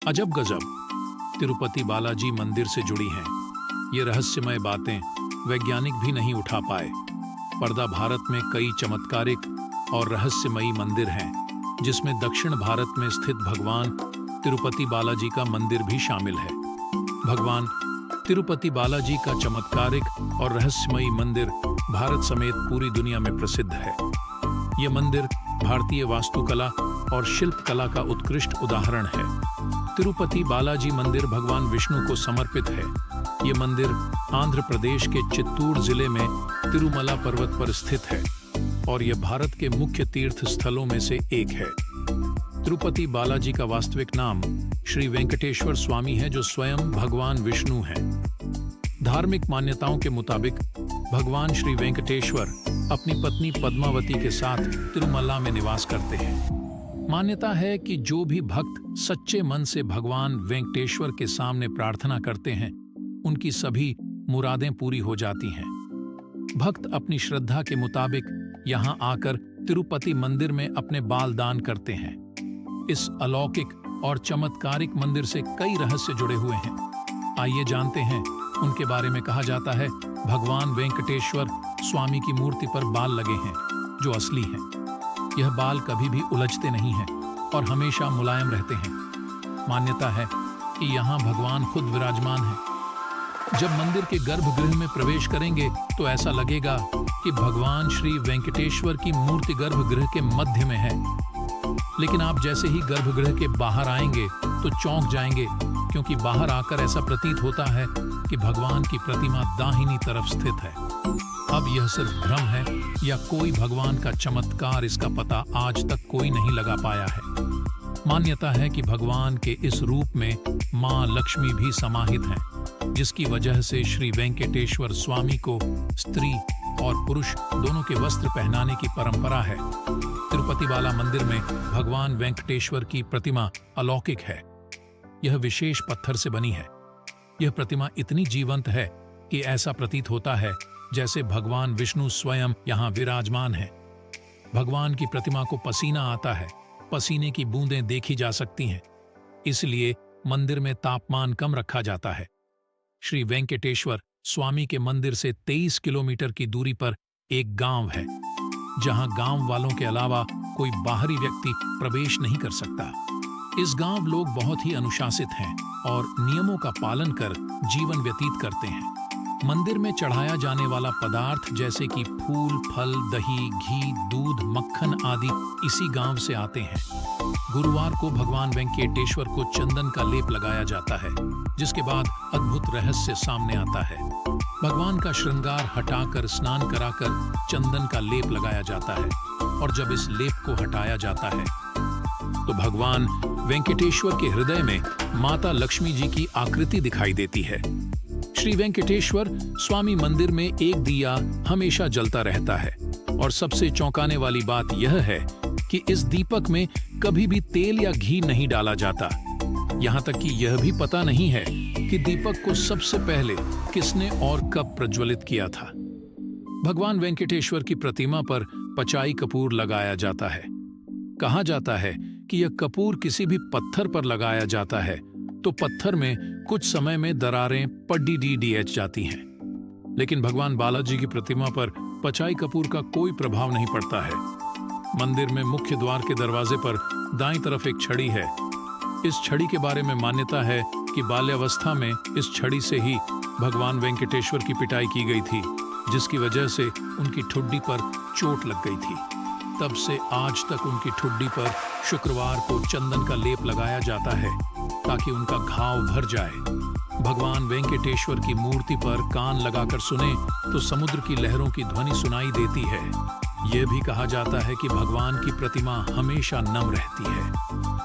अजब गजब तिरुपति बालाजी मंदिर से जुड़ी हैं। ये रहस्यमय बातें वैज्ञानिक भी नहीं उठा पाए। पर्दा भारत में कई चमत्कारिक और रहस्यमयी मंदिर हैं, जिसमें दक्षिण भारत में स्थित भगवान तिरुपति बालाजी का मंदिर भी शामिल है। भगवान तिरुपति बालाजी का चमत्कारिक और रहस्यमयी मंदिर भारत समेत पूरी दुनिया में प्रसिद्ध है। ये मंदिर भारतीय वास्तुकला और शिल्पकला का उत्कृष्ट उदाहरण है। तिरुपति बालाजी मंदिर भगवान विष्णु को समर्पित है। ये मंदिर आंध्र प्रदेश के चित्तूर जिले में तिरुमला पर्वत पर स्थित है और यह भारत के मुख्य तीर्थ स्थलों में से एक है। तिरुपति बालाजी का वास्तविक नाम श्री वेंकटेश्वर स्वामी है, जो स्वयं भगवान विष्णु हैं। धार्मिक मान्यताओं के मुताबिक भगवान श्री वेंकटेश्वर अपनी पत्नी पद्मावती के साथ तिरुमला में निवास करते हैं। मान्यता है कि जो भी भक्त सच्चे मन से भगवान वेंकटेश्वर के सामने प्रार्थना करते हैं, उनकी सभी मुरादें पूरी हो जाती हैं। भक्त अपनी श्रद्धा के मुताबिक यहाँ आकर तिरुपति मंदिर में अपने बाल दान करते हैं। इस अलौकिक और चमत्कारिक मंदिर से कई रहस्य जुड़े हुए हैं। आइए जानते हैं उनके बारे में। कहा जाता है भगवान वेंकटेश्वर स्वामी की मूर्ति पर बाल लगे हैं, जो असली हैं। यह बाल कभी भी उलझते नहीं हैं और हमेशा मुलायम रहते हैं। मान्यता है कि यहाँ भगवान खुद विराजमान है। जब मंदिर के गर्भगृह में प्रवेश करेंगे तो ऐसा लगेगा कि भगवान श्री वेंकटेश्वर की मूर्ति गर्भगृह के मध्य में है। लेकिन आप जैसे ही गर्भगृह के बाहर आएंगे तो चौंक जाएंगे, क्योंकि बाहर आकर ऐसा प्रतीत होता है कि भगवान की प्रतिमा दाहिनी तरफ स्थित है। अब यह सिर्फ भ्रम है या कोई भगवान का चमत्कार, इसका पता आज तक कोई नहीं लगा पाया है। मान्यता है कि भगवान के इस रूप में मां लक्ष्मी भी समाहित हैं, जिसकी वजह से श्री वेंकटेश्वर स्वामी को स्त्री और पुरुष दोनों के वस्त्र पहनाने की परंपरा है। तिरुपति बाला मंदिर में भगवान वेंकटेश्वर की प्रतिमा अलौकिक है। यह विशेष पत्थर से बनी है। यह प्रतिमा इतनी जीवंत है कि ऐसा प्रतीत होता है जैसे भगवान विष्णु स्वयं यहाँ विराजमान है। भगवान की प्रतिमा को पसीना आता है, पसीने की बूंदें देखी जा सकती हैं। इसलिए मंदिर में तापमान कम रखा जाता है। श्री वेंकटेश्वर स्वामी के मंदिर से 23 किलोमीटर की दूरी पर एक गांव है, जहां गांव वालों के अलावा कोई बाहरी व्यक्ति प्रवेश नहीं कर सकता। इस गांव लोग बहुत ही अनुशासित हैं और नियमों का पालन कर जीवन व्यतीत करते हैं। मंदिर में चढ़ाया जाने वाला पदार्थ जैसे कि फूल, फल, दही, घी, दूध, मक्खन आदि इसी गांव से आते हैं। गुरुवार को भगवान वेंकटेश्वर को चंदन का लेप लगाया जाता है, जिसके बाद अद्भुत रहस्य सामने आता है। भगवान का श्रृंगार हटाकर स्नान कराकर चंदन का लेप लगाया जाता है और जब इस लेप को हटाया जाता है तो भगवान वेंकटेश्वर के हृदय में माता लक्ष्मी जी की आकृति दिखाई देती है। श्री वेंकटेश्वर स्वामी मंदिर में एक दिया हमेशा जलता रहता है और सबसे चौंकाने वाली बात यह है कि इस दीपक में कभी भी तेल या घी नहीं डाला जाता। यहाँ तक कि यह भी पता नहीं है कि दीपक को सबसे पहले किसने और कब प्रज्वलित किया था। भगवान वेंकटेश्वर की प्रतिमा पर पचाई कपूर लगाया जाता है। कहा जाता है कि यह कपूर किसी भी पत्थर पर लगाया जाता है तो पत्थर में कुछ समय में दरारें पड्डी जाती हैं। लेकिन भगवान बालाजी की प्रतिमा पर पचाई कपूर का कोई प्रभाव नहीं पड़ता है। मंदिर में मुख्य द्वार के दरवाजे पर दाईं तरफ एक छड़ी है। इस छड़ी के बारे में मान्यता है कि बाल्यावस्था में इस छड़ी से ही भगवान वेंकटेश्वर की पिटाई की गई थी, जिसकी वजह से उनकी ठुड्डी पर चोट लग गई थी। तब से आज तक उनकी ठुड्डी पर शुक्रवार को चंदन का लेप लगाया जाता है ताकि उनका घाव भर जाए। भगवान वेंकटेश्वर की मूर्ति पर कान लगाकर सुने तो समुद्र की लहरों की ध्वनि सुनाई देती है। यह भी कहा जाता है कि भगवान की प्रतिमा हमेशा नम रहती है।